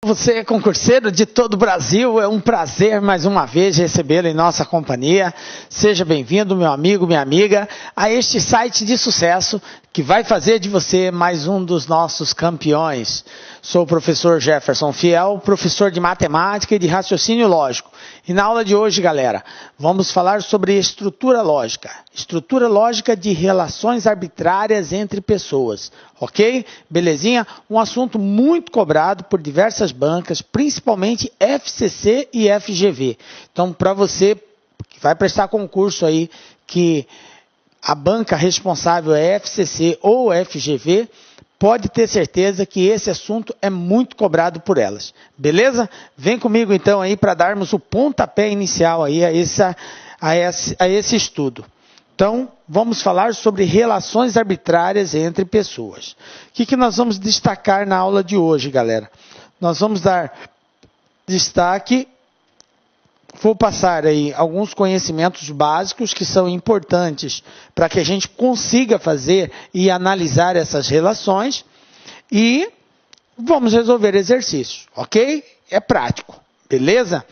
Você é concurseiro de todo o Brasil, é um prazer mais uma vez recebê-lo em nossa companhia. Seja bem-vindo, meu amigo, minha amiga, a este site de sucesso que vai fazer de você mais um dos nossos campeões. Sou o professor Jefferson Fiel, professor de matemática e de raciocínio lógico. E na aula de hoje, galera, vamos falar sobre estrutura lógica. Estrutura lógica de relações arbitrárias entre pessoas. Ok? Belezinha? Um assunto muito cobrado por diversas bancas, principalmente FCC e FGV. Então, para você que vai prestar concurso aí, que a banca responsável é FCC ou FGV, pode ter certeza que esse assunto é muito cobrado por elas. Beleza? Vem comigo então aí para darmos o pontapé inicial aí a esse estudo. Então, vamos falar sobre relações arbitrárias entre pessoas. O que nós vamos destacar na aula de hoje, galera? Nós vamos dar destaque, vou passar aí alguns conhecimentos básicos que são importantes para que a gente consiga fazer e analisar essas relações e vamos resolver exercícios, ok? É prático, beleza?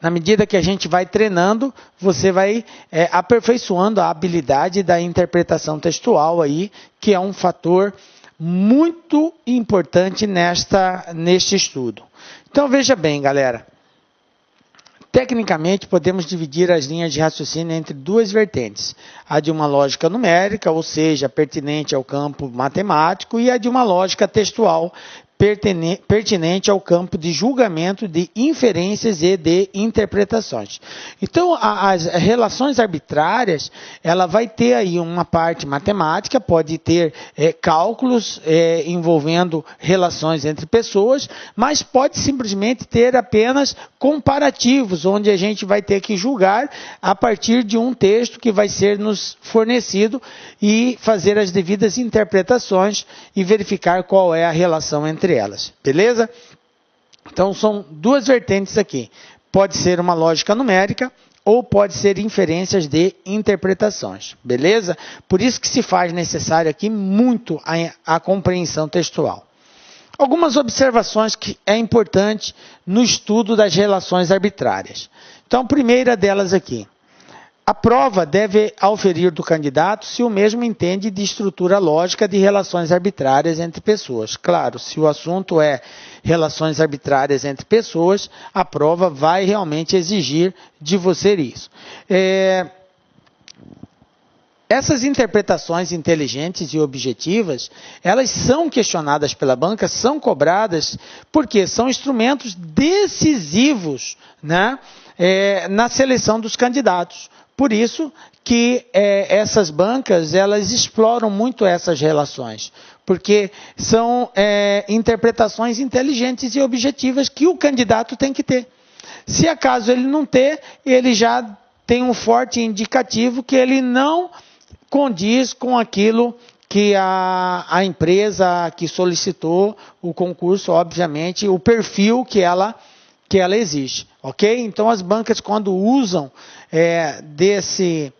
Na medida que a gente vai treinando, você vai aperfeiçoando a habilidade da interpretação textual aí, que é um fator muito importante neste estudo. Então, veja bem, galera. Tecnicamente, podemos dividir as linhas de raciocínio entre duas vertentes. A de uma lógica numérica, ou seja, pertinente ao campo matemático, e a de uma lógica textual, pertinente ao campo de julgamento, de inferências e de interpretações. Então, as relações arbitrárias, ela vai ter aí uma parte matemática, pode ter cálculos envolvendo relações entre pessoas, mas pode simplesmente ter apenas comparativos, onde a gente vai ter que julgar a partir de um texto que vai ser nos fornecido e fazer as devidas interpretações e verificar qual é a relação entre elas, beleza? Então, são duas vertentes aqui. Pode ser uma lógica numérica ou pode ser inferências de interpretações, beleza? Por isso que se faz necessário aqui muito a compreensão textual. Algumas observações que é importante no estudo das relações arbitrárias. Então, a primeira delas aqui. A prova deve auferir do candidato se o mesmo entende de estrutura lógica de relações arbitrárias entre pessoas. Claro, se o assunto é relações arbitrárias entre pessoas, a prova vai realmente exigir de você isso. Essas interpretações inteligentes e objetivas, elas são questionadas pela banca, são cobradas, porque são instrumentos decisivos, né, na seleção dos candidatos. Por isso que essas bancas, elas exploram muito essas relações, porque são interpretações inteligentes e objetivas que o candidato tem que ter. Se acaso ele não ter, ele já tem um forte indicativo que ele não condiz com aquilo que a empresa que solicitou o concurso, obviamente, o perfil que ela exige, ok? Então, as bancas, quando usam desse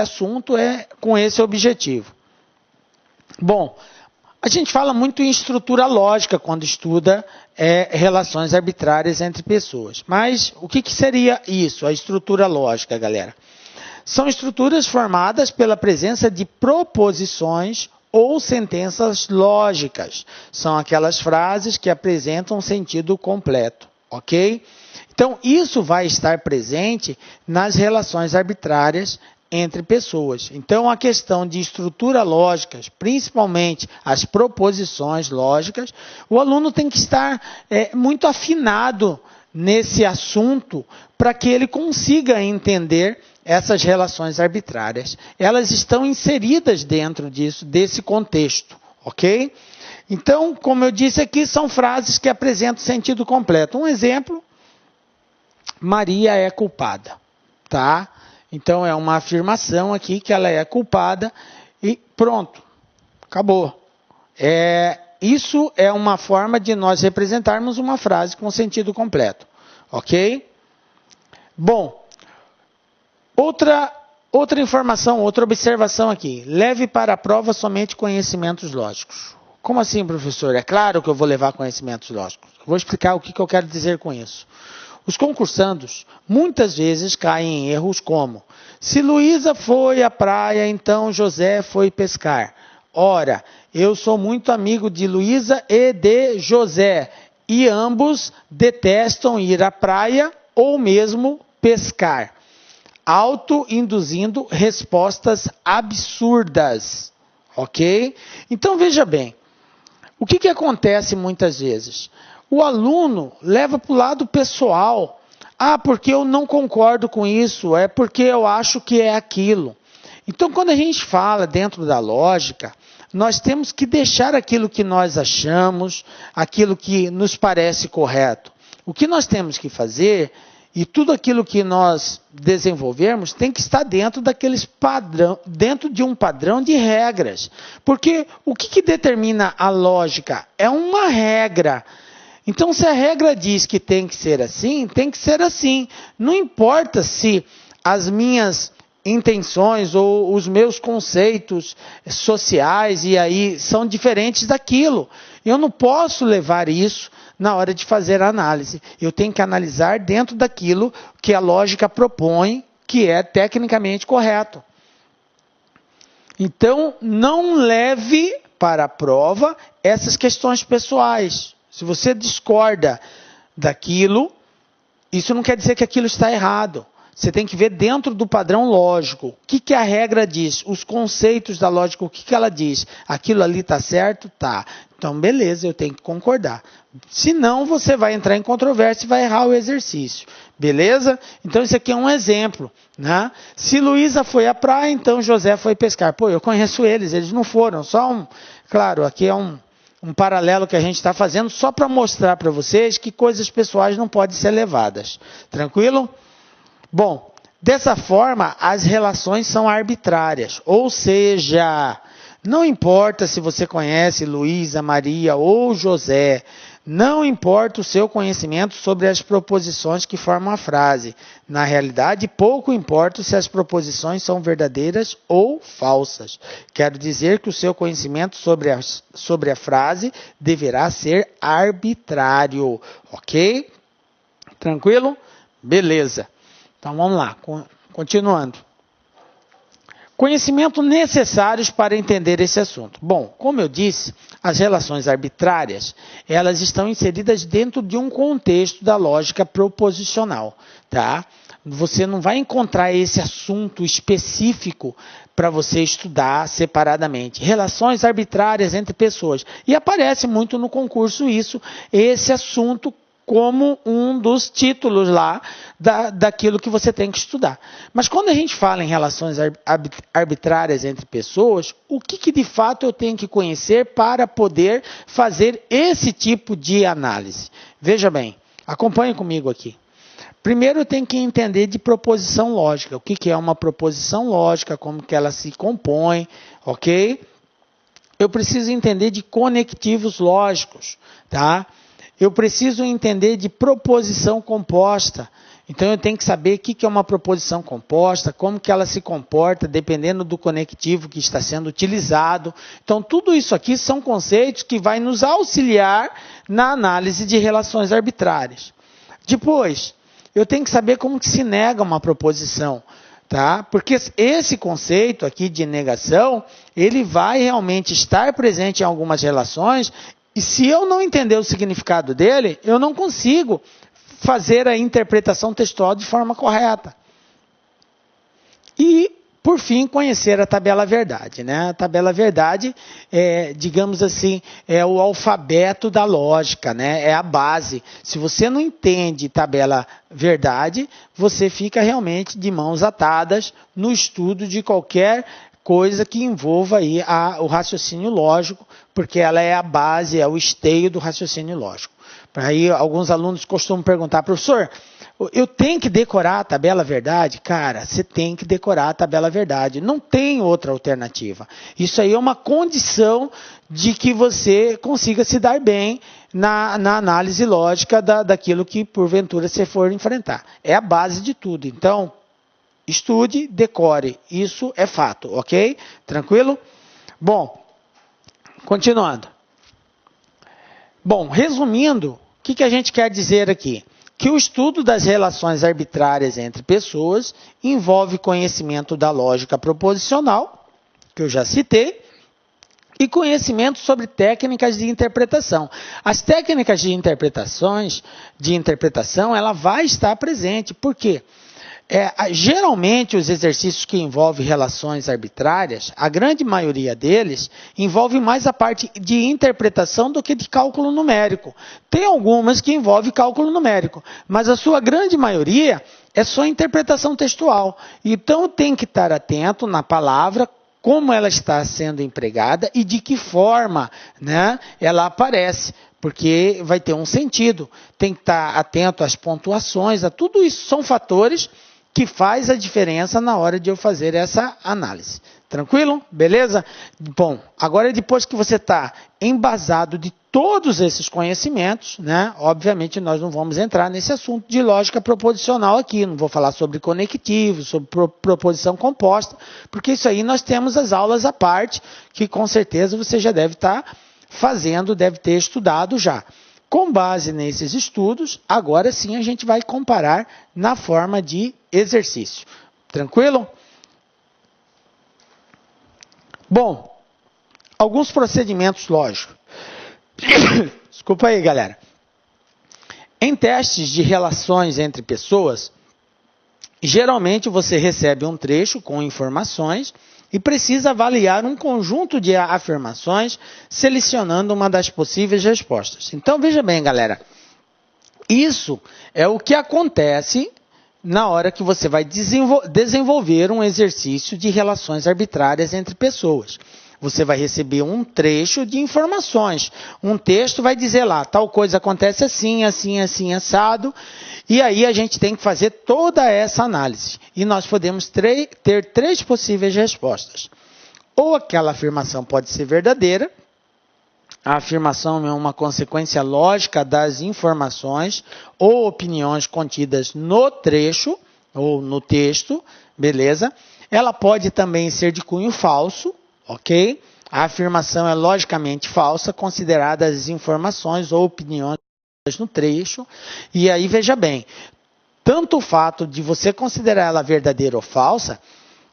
assunto, é com esse objetivo. Bom, a gente fala muito em estrutura lógica quando estuda relações arbitrárias entre pessoas. Mas o que seria isso, a estrutura lógica, galera? São estruturas formadas pela presença de proposições ou sentenças lógicas. São aquelas frases que apresentam um sentido completo, ok? Então, isso vai estar presente nas relações arbitrárias entre pessoas. Então, a questão de estrutura lógica, principalmente as proposições lógicas, o aluno tem que estar muito afinado nesse assunto para que ele consiga entender essas relações arbitrárias. Elas estão inseridas dentro desse contexto, ok? Então, como eu disse aqui, são frases que apresentam sentido completo. Um exemplo, Maria é culpada, tá? Então, é uma afirmação aqui que ela é culpada e pronto, acabou. Isso é uma forma de nós representarmos uma frase com sentido completo, ok? Bom, outra informação, outra observação aqui. Leve para a prova somente conhecimentos lógicos. Como assim, professor? É claro que eu vou levar conhecimentos lógicos. Eu vou explicar o que eu quero dizer com isso. Os concursandos muitas vezes caem em erros como: se Luísa foi à praia, então José foi pescar. Ora, eu sou muito amigo de Luísa e de José, e ambos detestam ir à praia ou mesmo pescar. Auto-induzindo respostas absurdas. Ok? Então veja bem, o que acontece muitas vezes? O aluno leva para o lado pessoal. Ah, porque eu não concordo com isso, é porque eu acho que é aquilo. Então, quando a gente fala dentro da lógica, nós temos que deixar aquilo que nós achamos, aquilo que nos parece correto. O que nós temos que fazer, e tudo aquilo que nós desenvolvermos, tem que estar dentro dentro de um padrão de regras. Porque o que determina a lógica? É uma regra. Então, se a regra diz que tem que ser assim, tem que ser assim. Não importa se as minhas intenções ou os meus conceitos sociais e aí são diferentes daquilo. Eu não posso levar isso na hora de fazer a análise. Eu tenho que analisar dentro daquilo que a lógica propõe, que é tecnicamente correto. Então, não leve para a prova essas questões pessoais. Se você discorda daquilo, isso não quer dizer que aquilo está errado. Você tem que ver dentro do padrão lógico. O que a regra diz? Os conceitos da lógica, o que ela diz? Aquilo ali está certo? Tá. Então, beleza, eu tenho que concordar. Senão, você vai entrar em controvérsia e vai errar o exercício. Beleza? Então, isso aqui é um exemplo. Né? Se Luísa foi à praia, então José foi pescar. Pô, eu conheço eles não foram. Claro, aqui é um paralelo que a gente está fazendo só para mostrar para vocês que coisas pessoais não podem ser levadas. Tranquilo? Bom, dessa forma, as relações são arbitrárias, ou seja, não importa se você conhece Luísa, Maria ou José, não importa o seu conhecimento sobre as proposições que formam a frase. Na realidade, pouco importa se as proposições são verdadeiras ou falsas. Quero dizer que o seu conhecimento sobre a frase deverá ser arbitrário, ok? Tranquilo? Beleza. Então, vamos lá, continuando. Conhecimento necessários para entender esse assunto. Bom, como eu disse, as relações arbitrárias, elas estão inseridas dentro de um contexto da lógica proposicional, tá? Você não vai encontrar esse assunto específico para você estudar separadamente. Relações arbitrárias entre pessoas. E aparece muito no concurso esse assunto como um dos títulos lá daquilo que você tem que estudar. Mas quando a gente fala em relações arbitrárias entre pessoas, o que de fato eu tenho que conhecer para poder fazer esse tipo de análise? Veja bem, acompanhe comigo aqui. Primeiro eu tenho que entender de proposição lógica. O que é uma proposição lógica, como que ela se compõe, ok? Eu preciso entender de conectivos lógicos, tá? Eu preciso entender de proposição composta. Então, eu tenho que saber o que é uma proposição composta, como que ela se comporta, dependendo do conectivo que está sendo utilizado. Então, tudo isso aqui são conceitos que vai nos auxiliar na análise de relações arbitrárias. Depois, eu tenho que saber como que se nega uma proposição. Tá? Porque esse conceito aqui de negação, ele vai realmente estar presente em algumas relações. E se eu não entender o significado dele, eu não consigo fazer a interpretação textual de forma correta. E, por fim, conhecer a tabela verdade. Né? A tabela verdade, digamos assim, é o alfabeto da lógica, né? É a base. Se você não entende tabela verdade, você fica realmente de mãos atadas no estudo de qualquer coisa que envolva aí o raciocínio lógico, porque ela é a base, é o esteio do raciocínio lógico. Aí alguns alunos costumam perguntar, professor, eu tenho que decorar a tabela verdade? Cara, você tem que decorar a tabela verdade, não tem outra alternativa. Isso aí é uma condição de que você consiga se dar bem na análise lógica daquilo que porventura você for enfrentar. É a base de tudo, então estude, decore, isso é fato, ok? Tranquilo? Bom, continuando. Bom, resumindo, o que a gente quer dizer aqui? Que o estudo das relações arbitrárias entre pessoas envolve conhecimento da lógica proposicional, que eu já citei, e conhecimento sobre técnicas de interpretação. As técnicas de interpretação, ela vai estar presente. Por quê? Geralmente, os exercícios que envolvem relações arbitrárias, a grande maioria deles, envolve mais a parte de interpretação do que de cálculo numérico. Tem algumas que envolvem cálculo numérico, mas a sua grande maioria é só interpretação textual. Então, tem que estar atento na palavra, como ela está sendo empregada e de que forma, né, ela aparece, porque vai ter um sentido. Tem que estar atento às pontuações, a tudo isso são fatores que faz a diferença na hora de eu fazer essa análise. Tranquilo? Beleza? Bom, agora depois que você está embasado de todos esses conhecimentos, né, obviamente nós não vamos entrar nesse assunto de lógica proposicional aqui, não vou falar sobre conectivos, sobre proposição composta, porque isso aí nós temos as aulas à parte, que com certeza você já deve estar fazendo, deve ter estudado já. Com base nesses estudos, agora sim a gente vai comparar na forma de exercício. Tranquilo? Bom, alguns procedimentos lógicos. Desculpa aí, galera. Em testes de relações entre pessoas, geralmente você recebe um trecho com informações e precisa avaliar um conjunto de afirmações, selecionando uma das possíveis respostas. Então, veja bem, galera. Isso é o que acontece na hora que você vai desenvolver um exercício de relações arbitrárias entre pessoas. Você vai receber um trecho de informações. Um texto vai dizer lá, tal coisa acontece assim, assim, assim, assado. E aí a gente tem que fazer toda essa análise. E nós podemos ter três possíveis respostas. Ou aquela afirmação pode ser verdadeira. A afirmação é uma consequência lógica das informações ou opiniões contidas no trecho ou no texto, beleza? Ela pode também ser de cunho falso, ok? A afirmação é logicamente falsa, consideradas as informações ou opiniões no trecho. E aí, veja bem, tanto o fato de você considerar ela verdadeira ou falsa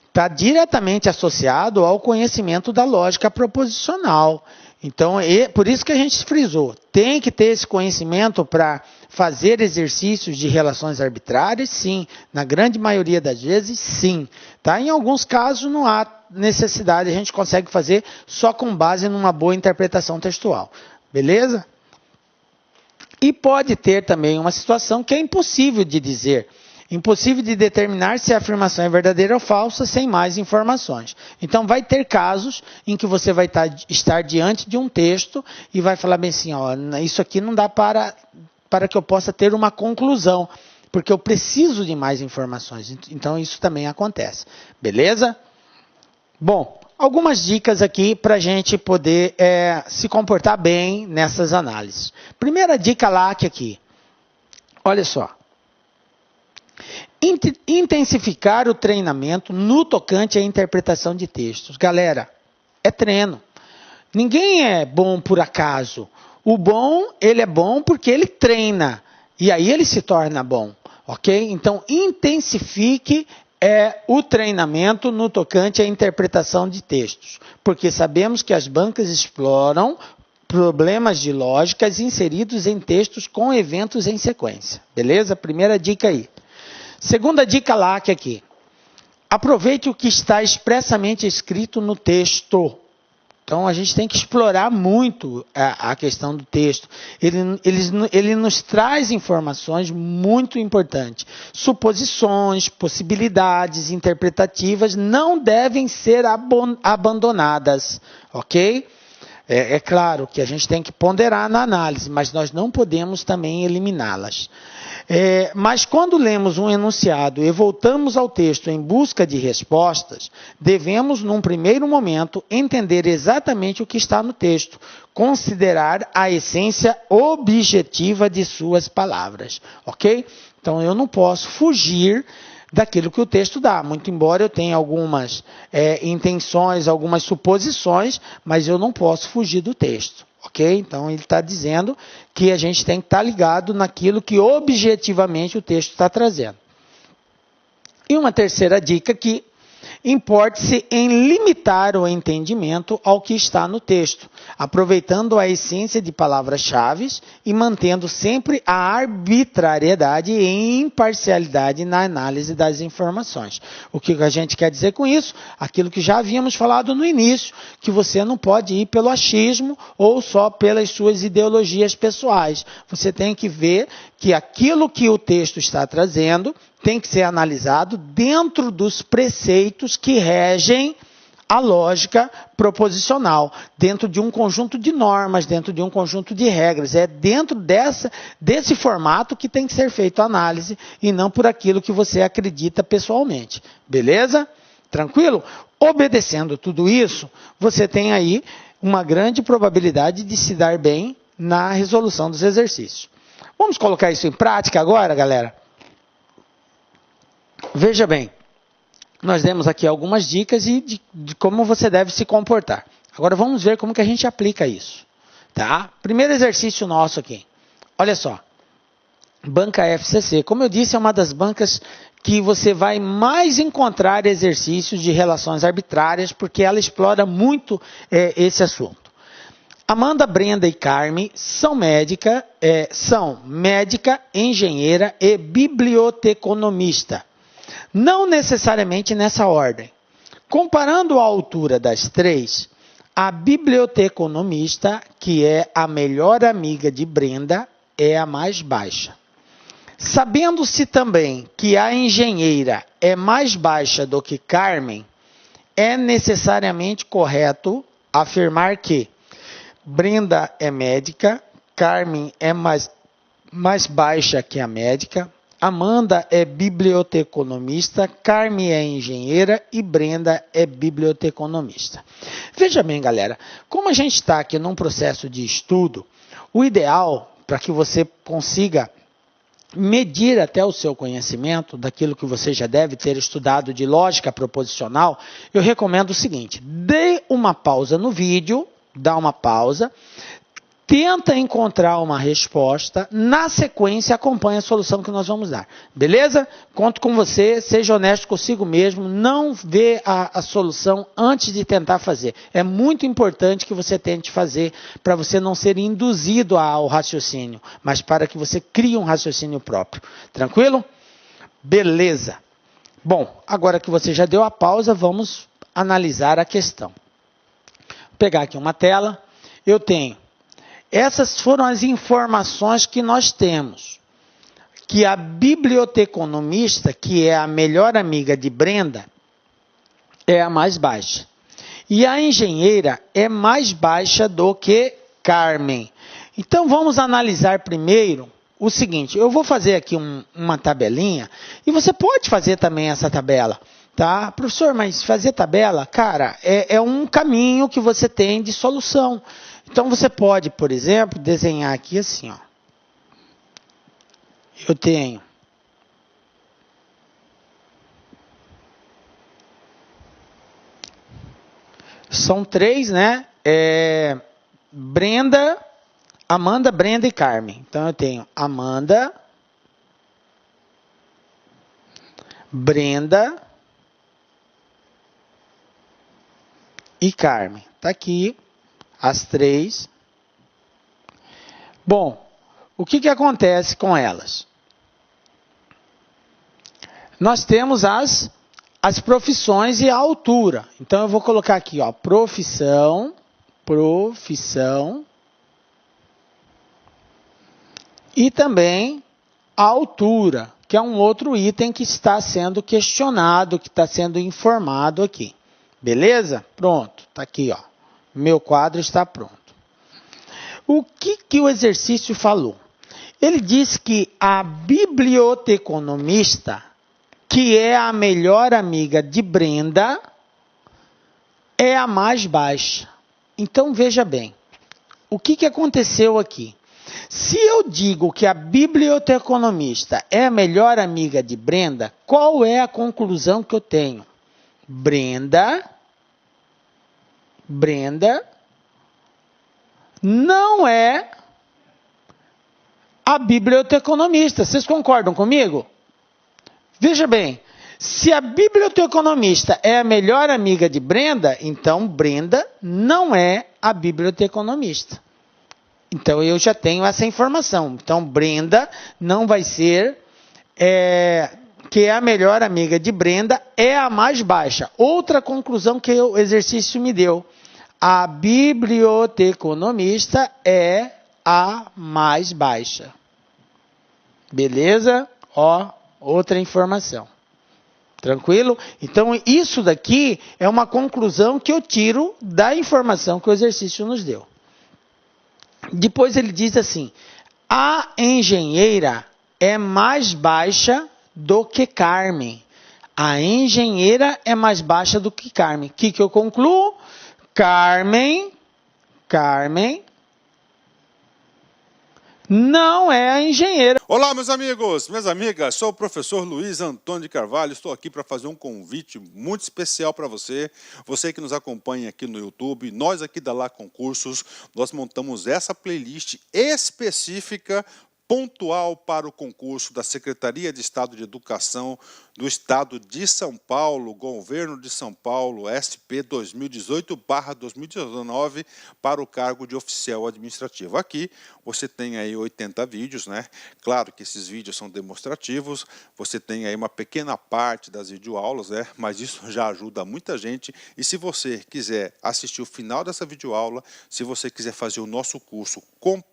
está diretamente associado ao conhecimento da lógica proposicional. Então, por isso que a gente frisou, tem que ter esse conhecimento para fazer exercícios de relações arbitrárias, sim. Na grande maioria das vezes, sim. Tá? Em alguns casos, não há necessidade, a gente consegue fazer só com base numa boa interpretação textual. Beleza? E pode ter também uma situação que é impossível de dizer. Impossível de determinar se a afirmação é verdadeira ou falsa sem mais informações. Então, vai ter casos em que você vai estar diante de um texto e vai falar bem assim, ó, isso aqui não dá para que eu possa ter uma conclusão, porque eu preciso de mais informações. Então, isso também acontece. Beleza? Bom, algumas dicas aqui para a gente poder se comportar bem nessas análises. Primeira dica LAC aqui. Olha só. Intensificar o treinamento no tocante à interpretação de textos. Galera, é treino. Ninguém é bom por acaso. O bom, ele é bom porque ele treina. E aí ele se torna bom. Ok? Então, intensifique o treinamento no tocante à interpretação de textos. Porque sabemos que as bancas exploram problemas de lógicas inseridos em textos com eventos em sequência. Beleza? Primeira dica aí. Segunda dica LAC aqui. Aproveite o que está expressamente escrito no texto. Então, a gente tem que explorar muito a questão do texto. Ele nos traz informações muito importantes. Suposições, possibilidades interpretativas não devem ser abandonadas. Ok? É claro que a gente tem que ponderar na análise, mas nós não podemos também eliminá-las. Mas quando lemos um enunciado e voltamos ao texto em busca de respostas, devemos, num primeiro momento, entender exatamente o que está no texto, considerar a essência objetiva de suas palavras, ok? Então, eu não posso fugir daquilo que o texto dá, muito embora eu tenha algumas intenções, algumas suposições, mas eu não posso fugir do texto, Ok? Então, ele está dizendo que a gente tem que estar ligado naquilo que objetivamente o texto está trazendo. E uma terceira dica que importe-se em limitar o entendimento ao que está no texto, aproveitando a essência de palavras-chave e mantendo sempre a arbitrariedade e imparcialidade na análise das informações. O que a gente quer dizer com isso? Aquilo que já havíamos falado no início, que você não pode ir pelo achismo ou só pelas suas ideologias pessoais. Você tem que ver que aquilo que o texto está trazendo tem que ser analisado dentro dos preceitos que regem a lógica proposicional, dentro de um conjunto de normas, dentro de um conjunto de regras. É dentro desse formato que tem que ser feita a análise e não por aquilo que você acredita pessoalmente. Beleza? Tranquilo? Obedecendo tudo isso, você tem aí uma grande probabilidade de se dar bem na resolução dos exercícios. Vamos colocar isso em prática agora, galera? Veja bem, nós demos aqui algumas dicas de como você deve se comportar. Agora vamos ver como que a gente aplica isso. Tá? Primeiro exercício nosso aqui. Olha só. Banca FCC. Como eu disse, é uma das bancas que você vai mais encontrar exercícios de relações arbitrárias, porque ela explora muito esse assunto. Amanda, Brenda e Carmen são médica, engenheira e biblioteconomista. Não necessariamente nessa ordem. Comparando a altura das três, a biblioteconomista, que é a melhor amiga de Brenda, é a mais baixa. Sabendo-se também que a engenheira é mais baixa do que Carmen, é necessariamente correto afirmar que Brenda é médica, Carmen é mais baixa que a médica, Amanda é biblioteconomista, Carmen é engenheira e Brenda é biblioteconomista. Veja bem, galera, como a gente está aqui num processo de estudo, o ideal para que você consiga medir até o seu conhecimento daquilo que você já deve ter estudado de lógica proposicional, eu recomendo o seguinte: dê uma pausa no vídeo, dá uma pausa, tenta encontrar uma resposta, na sequência acompanha a solução que nós vamos dar. Beleza? Conto com você, seja honesto consigo mesmo, não vê a solução antes de tentar fazer. É muito importante que você tente fazer para você não ser induzido ao raciocínio, mas para que você crie um raciocínio próprio. Tranquilo? Beleza. Bom, agora que você já deu a pausa, vamos analisar a questão. Vou pegar aqui uma tela. Eu tenho. Essas foram as informações que nós temos. Que a biblioteconomista, que é a melhor amiga de Brenda, é a mais baixa. E a engenheira é mais baixa do que Carmen. Então vamos analisar primeiro o seguinte. Eu vou fazer aqui uma tabelinha e você pode fazer também essa tabela. Tá? Professor, mas fazer tabela, cara, é um caminho que você tem de solução. Então, você pode, por exemplo, desenhar aqui assim, ó. Eu tenho são três, né? Brenda, Amanda, Brenda e Carmen. Então, eu tenho Amanda, Brenda e Carmen. Tá aqui. As três. Bom, o que acontece com elas? Nós temos as profissões e a altura. Então, eu vou colocar aqui, ó, profissão, e também a altura, que é um outro item que está sendo questionado, que está sendo informado aqui. Beleza? Pronto, tá aqui, ó. Meu quadro está pronto. O que o exercício falou? Ele diz que a biblioteconomista, que é a melhor amiga de Brenda, é a mais baixa. Então, veja bem, o que aconteceu aqui? Se eu digo que a biblioteconomista é a melhor amiga de Brenda, qual é a conclusão que eu tenho? Brenda não é a biblioteconomista. Vocês concordam comigo? Veja bem, se a biblioteconomista é a melhor amiga de Brenda, então Brenda não é a biblioteconomista. Então eu já tenho essa informação. Então Brenda não vai ser, que é a melhor amiga de Brenda, é a mais baixa. Outra conclusão que o exercício me deu. A biblioteconomista é a mais baixa. Beleza? Ó, outra informação. Tranquilo? Então, isso daqui é uma conclusão que eu tiro da informação que o exercício nos deu. Depois ele diz assim, a engenheira é mais baixa do que Carmen. A engenheira é mais baixa do que Carmen. O que eu concluo? Carmen não é a engenheira. Olá, meus amigos, minhas amigas, sou o professor Luiz Antônio de Carvalho, estou aqui para fazer um convite muito especial para você, você que nos acompanha aqui no YouTube, nós aqui da Lá Concursos, nós montamos essa playlist específica, pontual para o concurso da Secretaria de Estado de Educação do Estado de São Paulo, Governo de São Paulo, SP 2018/2019, para o cargo de oficial administrativo. Aqui você tem aí 80 vídeos, né? Claro que esses vídeos são demonstrativos, você tem aí uma pequena parte das videoaulas, né? Mas isso já ajuda muita gente. E se você quiser assistir o final dessa videoaula, se você quiser fazer o nosso curso completo,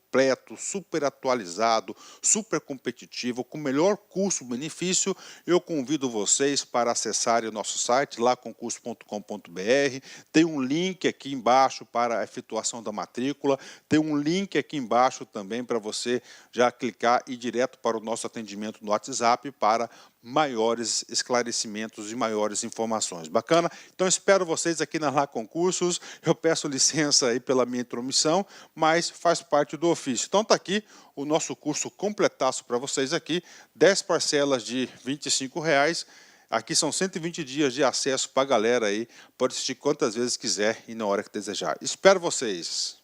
super atualizado, super competitivo, com o melhor custo-benefício, eu convido vocês para acessarem o nosso site, laconcurso.com.br. Tem um link aqui embaixo para a efetuação da matrícula, tem um link aqui embaixo também para você já clicar e ir direto para o nosso atendimento no WhatsApp para maiores esclarecimentos e maiores informações. Bacana? Então espero vocês aqui na Lá Concursos. Eu peço licença aí pela minha intromissão, mas faz parte do ofício. Então tá aqui o nosso curso completaço para vocês aqui, 10 parcelas de R$25. Aqui são 120 dias de acesso para a galera aí, pode assistir quantas vezes quiser e na hora que desejar. Espero vocês!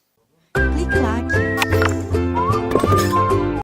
Clique lá.